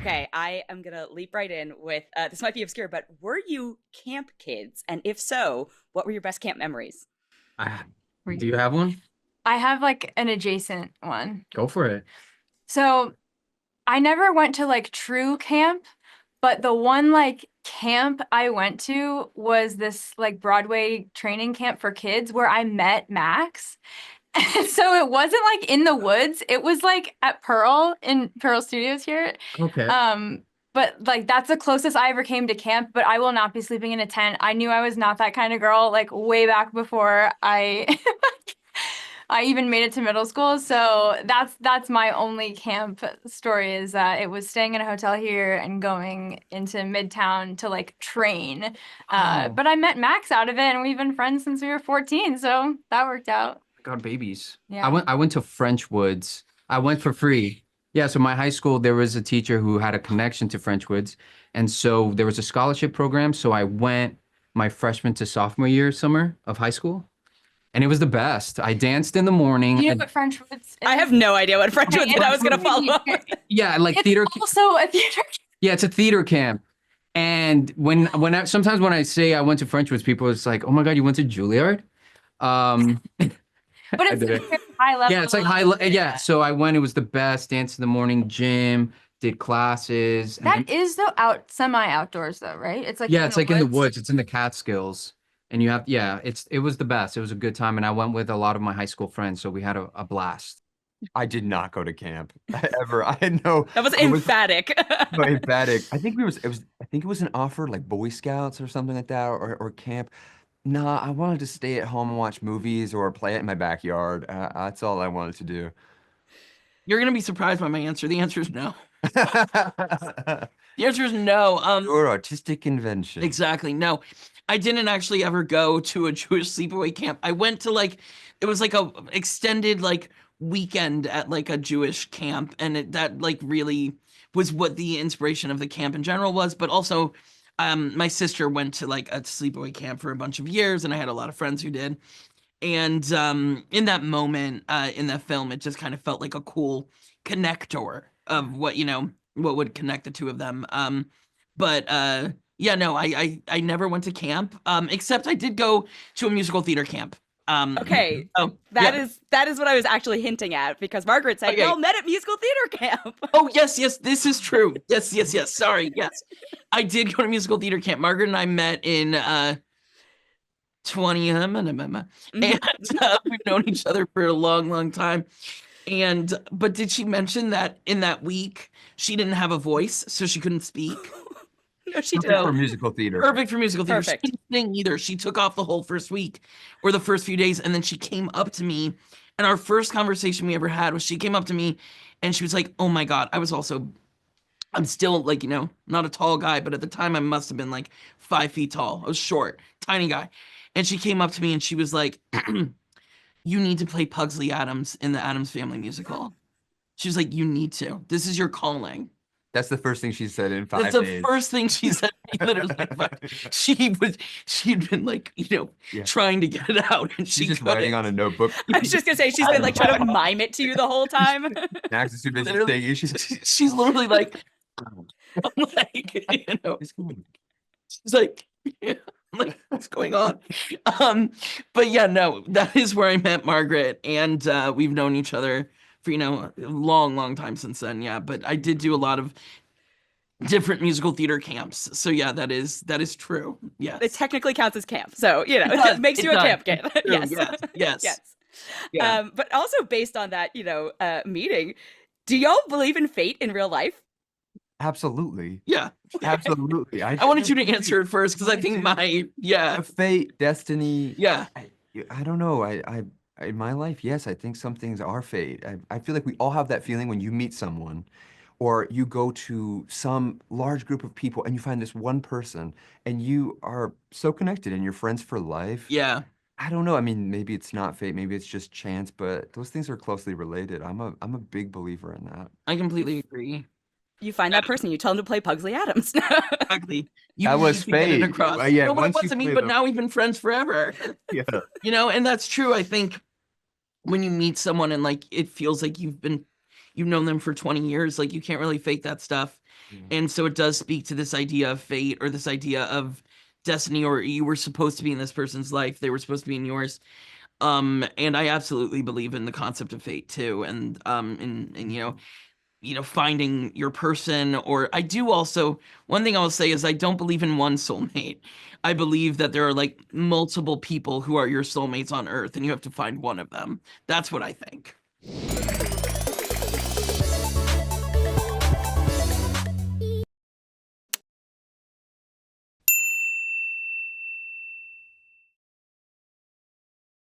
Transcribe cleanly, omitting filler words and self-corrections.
Okay, I am gonna leap right in with this might be obscure, but were you camp kids? And if so, what were your best camp memories? Ah, Were do you- you have one? I have like an adjacent one. Go for it. So I never went to like true camp, but the one like camp I went to was this like Broadway training camp for kids where I met Max. And so it wasn't like in the woods. It was like at Pearl in Pearl Studios here. Okay. But like that's the closest I ever came to camp, but I will not be sleeping in a tent. I knew I was not that kind of girl like way back before I I even made it to middle school. So that's my only camp story is that it was staying in a hotel here and going into Midtown to like train. Wow. But I met Max out of it and we've been friends since we were 14, so that worked out. God, babies. Yeah. I went to French Woods. I went for free. Yeah, so my high school, there was a teacher who had a connection to French Woods. And so there was a scholarship program. So I went my freshman to sophomore year summer of high school. And it was the best. I danced in the morning. Do you know and- what French Woods is? I have no idea what French was, Okay, but I was gonna follow up. yeah, like It's theater. also a theater. Yeah, it's a theater camp. And sometimes when I say I went to French Woods, people it's like, oh my God, you went to Juilliard? But I it's did it. like high level. Yeah, it's like yeah. So I went, it was the best, dance in the morning, gym, did classes. And That is though semi outdoors though, right? It's like yeah, it's like in the woods. It's in the Catskills. And you have, yeah, it was the best. It was a good time. And I went with a lot of my high school friends. So we had a blast. I did not go to camp ever. I had no. That was I emphatic. no, emphatic. I think I think it was an offer like Boy Scouts or something like that, or camp. Nah, I wanted to stay at home and watch movies or play it in my backyard. That's all I wanted to do. You're gonna be surprised by my answer. The answer is no. The answer is no. Your artistic convention. Exactly. No, I didn't actually ever go to a Jewish sleepaway camp. I went to like, it was like a extended like weekend at like a Jewish camp, and that like really was what the inspiration of the camp in general was. But also, my sister went to like a sleepaway camp for a bunch of years, and I had a lot of friends who did. And in that moment, in that film, it just kind of felt like a cool connector of what what would connect the two of them. But yeah, no, I never went to camp, except I did go to a musical theater camp. Okay, Oh, that yeah. is what I was actually hinting at because Margaret said Okay. y'all met at musical theater camp. Oh, yes, this is true. Yes. Sorry, yes. I did go to musical theater camp. Margaret and I met in 20, and we've known each other for a long time. But did she mention that in that week she didn't have a voice, so she couldn't speak? No, she Perfect didn't. for musical theater. Perfect for musical theater. Perfect. She couldn't sing either. She took off the whole first week or the first few days, and then she came up to me, and our first conversation we ever had was she came up to me and she was like, oh my God, I'm still like, not a tall guy, but at the time I must have been like 5 feet tall. I was short, tiny guy. And she came up to me and she was like, you need to play Pugsley Addams in the Addams Family musical. She was like, you need to. This is your calling. That's the first thing she said in 5 That's days. the first thing she said. Literally, she'd been like, Yeah. trying to get it out, and She's she just couldn't. writing on a notebook. I was just gonna say she's been like trying to mime it to you the whole time. Max is too busy Literally, saying she's she's literally like, I'm like, she's like, yeah, I'm like, what's going on? But yeah, no, that is where I met Margaret, and we've known each other for a long time since then. Yeah, but I did do a lot of different musical theater camps, so yeah, that is true. Yes, It technically counts as camp, so It does, it makes it you a does. camp kid. True, Yes. yes. Yes. Yeah. But also based on that, meeting, do y'all believe in fate in real life? absolutely. Yeah. Absolutely. I wanted you to answer it first because I think fate, destiny. yeah. I don't know. I in my life, yes, I think some things are fate. I feel like we all have that feeling when you meet someone or you go to some large group of people and you find this one person and you are so connected and you're friends for life. Yeah. I don't know. I mean, maybe it's not fate, maybe it's just chance, but those things are closely related. I'm a big believer in that. I completely agree. You find that person, you tell them to play Pugsley Addams. Exactly. You That was need to get it fate. across. Well, yeah, No, but it once you wasn't me, play but the- now we've been friends forever. Yeah. And that's true. I think when you meet someone and like it feels like you've known them for 20 years. Like, you can't really fake that stuff. And so it does speak to this idea of fate, or this idea of destiny, or you were supposed to be in this person's life, they were supposed to be in yours. And I absolutely believe in the concept of fate too, and finding your person. Or I do also, one thing I will say is I don't believe in one soulmate. I believe that there are like multiple people who are your soulmates on Earth, and you have to find one of them. That's what I think.